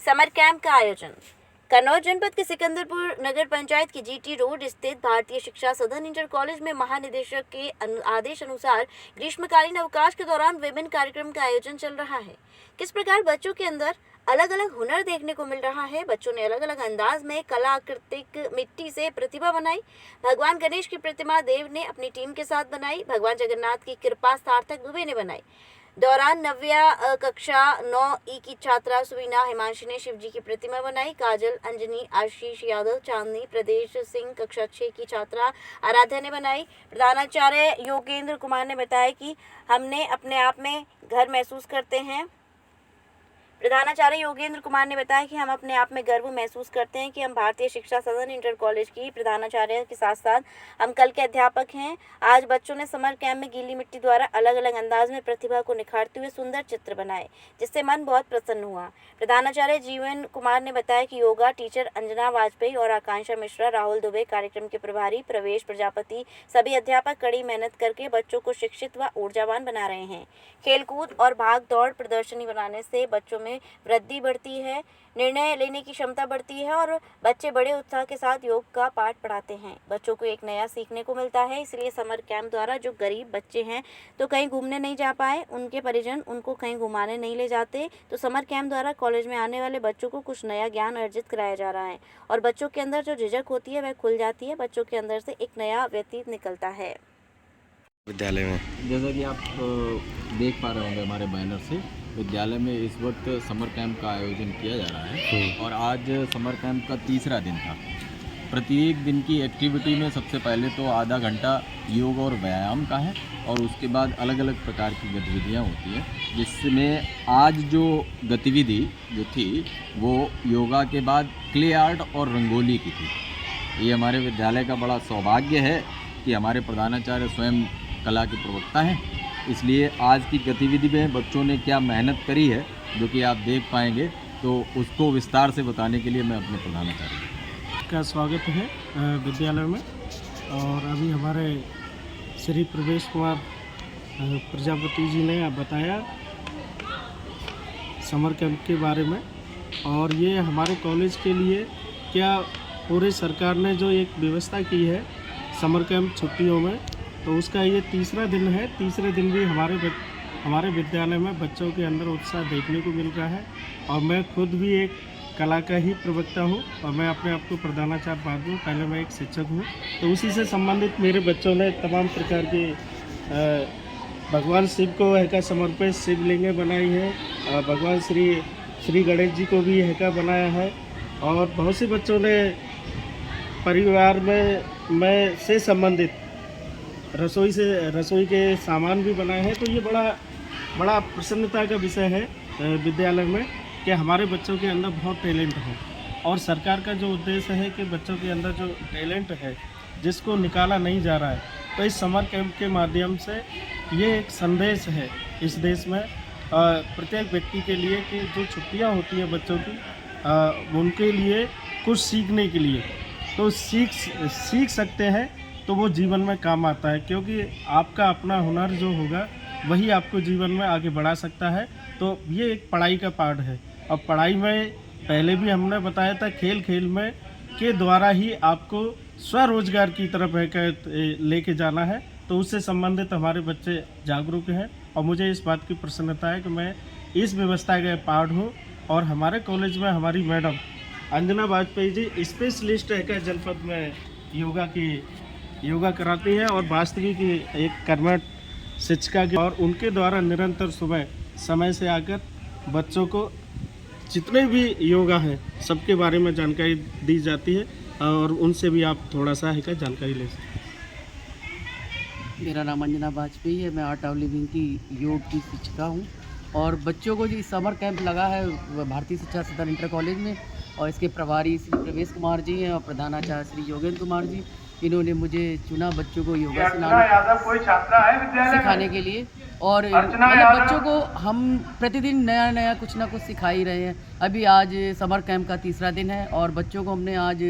Summer camp का आयोजन। कन्नौज जनपद के सिकंदरपुर नगर पंचायत की जीटी रोड स्थित भारतीय शिक्षा सदन इंटर कॉलेज में महानिदेशक के आदेश अनुसार ग्रीष्मकालीन अवकाश के दौरान विभिन्न कार्यक्रम का आयोजन चल रहा है। किस प्रकार बच्चों के अंदर अलग अलग हुनर देखने को मिल रहा है। बच्चों ने अलग अलग अंदाज में कला आकृतिक मिट्टी से प्रतिभा बनाई। भगवान गणेश की प्रतिमा देव ने अपनी टीम के साथ बनाई। भगवान जगन्नाथ की कृपा सार्थक दुबे ने बनाई। दौरान नव्या कक्षा 9 की छात्रा सुवीना हिमांशी ने शिवजी की प्रतिमा बनाई। काजल, अंजनी, आशीष यादव, चांदनी, प्रदेश सिंह कक्षा 6 की छात्रा आराध्या ने बनाई। प्रधानाचार्य योगेंद्र कुमार ने बताया कि हमने अपने आप में घर महसूस करते हैं। प्रधानाचार्य योगेंद्र कुमार ने बताया कि हम अपने आप में गर्व महसूस करते हैं कि हम भारतीय शिक्षा सदन इंटर कॉलेज की प्रधानाचार्य के साथ साथ हम कल के अध्यापक हैं। आज बच्चों ने समर कैंप में गीली मिट्टी द्वारा अलग अलग अंदाज में प्रतिभा को निखारते हुए सुंदर चित्र बनाए, जिससे मन बहुत प्रसन्न हुआ। प्रधानाचार्य जीवन कुमार ने बताया कि योगा टीचर अंजना वाजपेयी और आकांक्षा मिश्रा, राहुल दुबे, कार्यक्रम के प्रभारी प्रवेश प्रजापति, सभी अध्यापक कड़ी मेहनत करके बच्चों को शिक्षित व ऊर्जावान बना रहे हैं। खेलकूद और भाग दौड़ प्रदर्शनी बनाने से बच्चों में वृद्धि बढ़ती है, निर्णय लेने की क्षमता बढ़ती है और बच्चे बड़े उत्साह के साथ योग का पाठ पढ़ाते हैं। बच्चों को एक नया सीखने को मिलता है। इसलिए समर कैंप द्वारा जो गरीब बच्चे हैं तो कहीं घूमने नहीं जा पाए, उनके परिजन उनको कहीं घुमाने नहीं ले जाते, तो समर कैंप द्वारा कॉलेज में आने वाले बच्चों को कुछ नया ज्ञान अर्जित कराया जा रहा है और बच्चों के अंदर जो झिझक होती है वह खुल जाती है। बच्चों के अंदर से एक नया व्यतीत निकलता है। विद्यालय में जैसा कि आप देख पा रहे होंगे हमारे बैनर से, विद्यालय में इस वक्त समर कैंप का आयोजन किया जा रहा है और आज समर कैंप का तीसरा दिन था। प्रत्येक दिन की एक्टिविटी में सबसे पहले तो आधा घंटा योग और व्यायाम का है और उसके बाद अलग अलग प्रकार की गतिविधियां होती हैं, जिसमें आज जो गतिविधि जो थी वो योगा के बाद क्ले आर्ट और रंगोली की थी। ये हमारे विद्यालय का बड़ा सौभाग्य है कि हमारे प्रधानाचार्य स्वयं कला के प्रवक्ता हैं, इसलिए आज की गतिविधि में बच्चों ने क्या मेहनत करी है जो कि आप देख पाएंगे, तो उसको विस्तार से बताने के लिए मैं अपने प्रधानाचार्य का स्वागत है विद्यालय में। और अभी हमारे श्री प्रवेश कुमार प्रजापति जी ने बताया समर कैंप के बारे में और ये हमारे कॉलेज के लिए क्या पूरी सरकार ने जो एक व्यवस्था की है समर कैंप छुट्टियों में, तो उसका ये तीसरा दिन है। तीसरे दिन भी हमारे विद्यालय में बच्चों के अंदर उत्साह देखने को मिल रहा है और मैं खुद भी एक कला का ही प्रवक्ता हूँ और मैं अपने आप को प्रधानाचार्य बाद हूँ, पहले मैं एक शिक्षक हूँ। तो उसी से संबंधित मेरे बच्चों ने तमाम प्रकार के भगवान शिव को हैका समर्पित शिवलिंगें बनाई है। भगवान श्री गणेश जी को भी हैका बनाया है और बहुत से बच्चों ने परिवार में से संबंधित रसोई के सामान भी बनाए हैं। तो ये बड़ा प्रसन्नता का विषय है विद्यालय में कि हमारे बच्चों के अंदर बहुत टैलेंट है और सरकार का जो उद्देश्य है कि बच्चों के अंदर जो टैलेंट है जिसको निकाला नहीं जा रहा है, तो इस समर कैंप के माध्यम से ये एक संदेश है इस देश में प्रत्येक व्यक्ति के लिए कि जो छुट्टियां होती हैं बच्चों की उनके लिए कुछ सीखने के लिए तो सीख सकते हैं, तो वो जीवन में काम आता है, क्योंकि आपका अपना हुनर जो होगा वही आपको जीवन में आगे बढ़ा सकता है। तो ये एक पढ़ाई का पार्ट है और पढ़ाई में पहले भी हमने बताया था खेल में के द्वारा ही आपको स्वरोजगार की तरफ लेके जाना है। तो उससे संबंधित हमारे बच्चे जागरूक हैं और मुझे इस बात की प्रसन्नता है कि मैं इस व्यवस्था का पार्ट हूँ और हमारे कॉलेज में हमारी मैडम अंजना वाजपेयी जी स्पेशलिस्ट है जनपद में योगा कराती हैं और वास्तविक एक कर्मठ शिक्षिका की, और उनके द्वारा निरंतर सुबह समय से आकर बच्चों को जितने भी योगा हैं सबके बारे में जानकारी दी जाती है और उनसे भी आप थोड़ा सा है जानकारी ले सकते हैं। मेरा नाम अंजना वाजपेयी है, मैं आर्ट ऑफ लिविंग की योग की शिक्षिका हूँ और बच्चों को जो समर कैंप लगा है भारतीय शिक्षा सदन इंटर कॉलेज में और इसके प्रभारी श्री प्रवेश कुमार जी हैं और प्रधानाचार्य श्री योगेंद्र कुमार जी, इन्होंने मुझे चुना बच्चों को योगा सिखाने के लिए और मतलब बच्चों को हम प्रतिदिन नया कुछ ना कुछ सिखा ही रहे हैं। अभी आज समर कैंप का तीसरा दिन है और बच्चों को हमने आज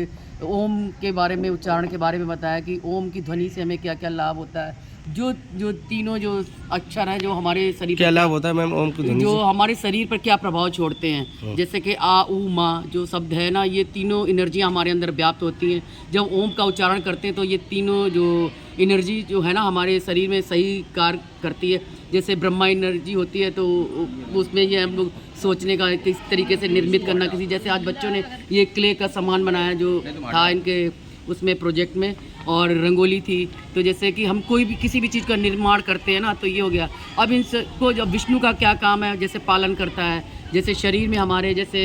ओम के बारे में, उच्चारण के बारे में बताया कि ओम की ध्वनि से हमें क्या क्या लाभ होता है। जो जो तीनों जो अक्षर हैं जो हमारे शरीर क्या पर लाभ होता है मैम ओम की ध्वनि जो से? हमारे शरीर पर क्या प्रभाव छोड़ते हैं, जैसे कि आ ऊ मा जो शब्द है ना, ये तीनों एनर्जियाँ हमारे अंदर व्याप्त होती हैं। जब ओम का उच्चारण करते हैं तो ये तीनों जो एनर्जी जो है ना हमारे शरीर में सही कार्य करती है। जैसे ब्रह्मा एनर्जी होती है तो उसमें ये हम लोग सोचने का किस तरीके से निर्मित करना, किसी जैसे आज बच्चों ने ये क्ले का सामान बनाया जो था इनके उसमें प्रोजेक्ट में, और रंगोली थी। तो जैसे कि हम कोई भी किसी भी चीज़ का निर्माण करते हैं ना, तो ये हो गया। अब इनको जब विष्णु का क्या काम है, जैसे पालन करता है, जैसे शरीर में हमारे जैसे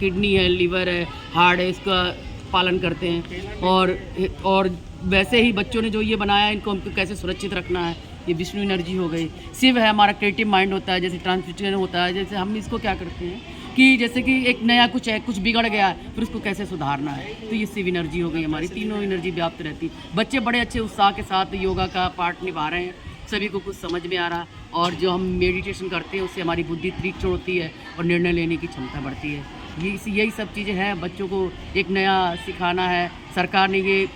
किडनी है, लीवर है, हार्ट है, इसका पालन करते हैं। और वैसे ही बच्चों ने जो ये बनाया, इनको हमको कैसे सुरक्षित रखना है, ये विष्णु एनर्जी हो गई। शिव है, हमारा क्रिएटिव माइंड होता है, जैसे ट्रांसमिशन होता है। जैसे हम इसको क्या करते हैं कि जैसे कि एक नया कुछ है, कुछ बिगड़ गया है, फिर उसको कैसे सुधारना है, तो ये शिव एनर्जी हो गई हमारी। तीनों एनर्जी व्याप्त रहती। बच्चे बड़े अच्छे उत्साह के साथ योगा का पार्ट निभा रहे हैं, सभी को कुछ समझ में आ रहा। और जो हम मेडिटेशन करते हैं उससे हमारी बुद्धि तीक्ष्ण होती है और निर्णय लेने की क्षमता बढ़ती है। यही सब चीज़ें हैं, बच्चों को एक नया सिखाना है। सरकार ने ये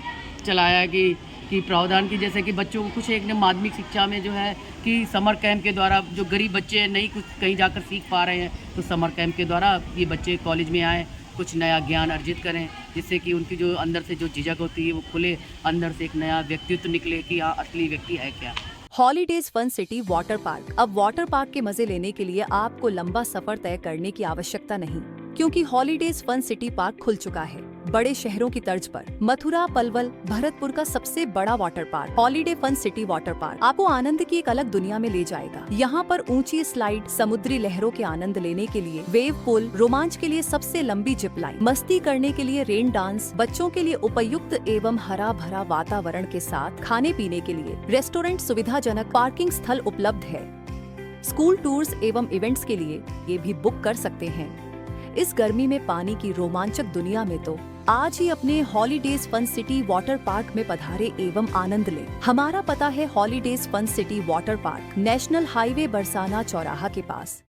चलाया कि प्रावधान की, जैसे कि बच्चों को कुछ एक माध्यमिक शिक्षा में जो है कि समर कैंप के द्वारा जो गरीब बच्चे नहीं कुछ कहीं जाकर सीख पा रहे हैं, तो समर कैंप के द्वारा ये बच्चे कॉलेज में आएँ, कुछ नया ज्ञान अर्जित करें, जिससे कि उनकी जो अंदर से जो झिझक होती है वो खुले, अंदर से एक नया व्यक्तित्व निकले कि हाँ असली व्यक्ति है क्या। Holidays fun city water Park. अब वाटर पार्क के मजे लेने के लिए आपको लंबा सफर तय करने की आवश्यकता नहीं, क्योंकि हॉलीडेज फन सिटी पार्क खुल चुका है बड़े शहरों की तर्ज पर। मथुरा, पलवल, भरतपुर का सबसे बड़ा water park holiday fun city water park आपको आनंद की एक अलग दुनिया में ले जाएगा। यहाँ पर ऊंची स्लाइड, समुद्री लहरों के आनंद लेने के लिए वेव पूल, रोमांच के लिए सबसे लंबी जिप लाइन, मस्ती करने के लिए रेन डांस, बच्चों के लिए उपयुक्त एवं हरा भरा वातावरण के साथ खाने पीने के लिए रेस्टोरेंट, सुविधाजनक पार्किंग स्थल उपलब्ध है। स्कूल टूर्स एवं इवेंट्स के लिए ये भी बुक कर सकते हैं। इस गर्मी में पानी की रोमांचक दुनिया में तो आज ही अपने holidays fun city water park में पधारे एवं आनंद लें। हमारा पता है holidays fun city water park, national highway Barsana चौराहा के पास।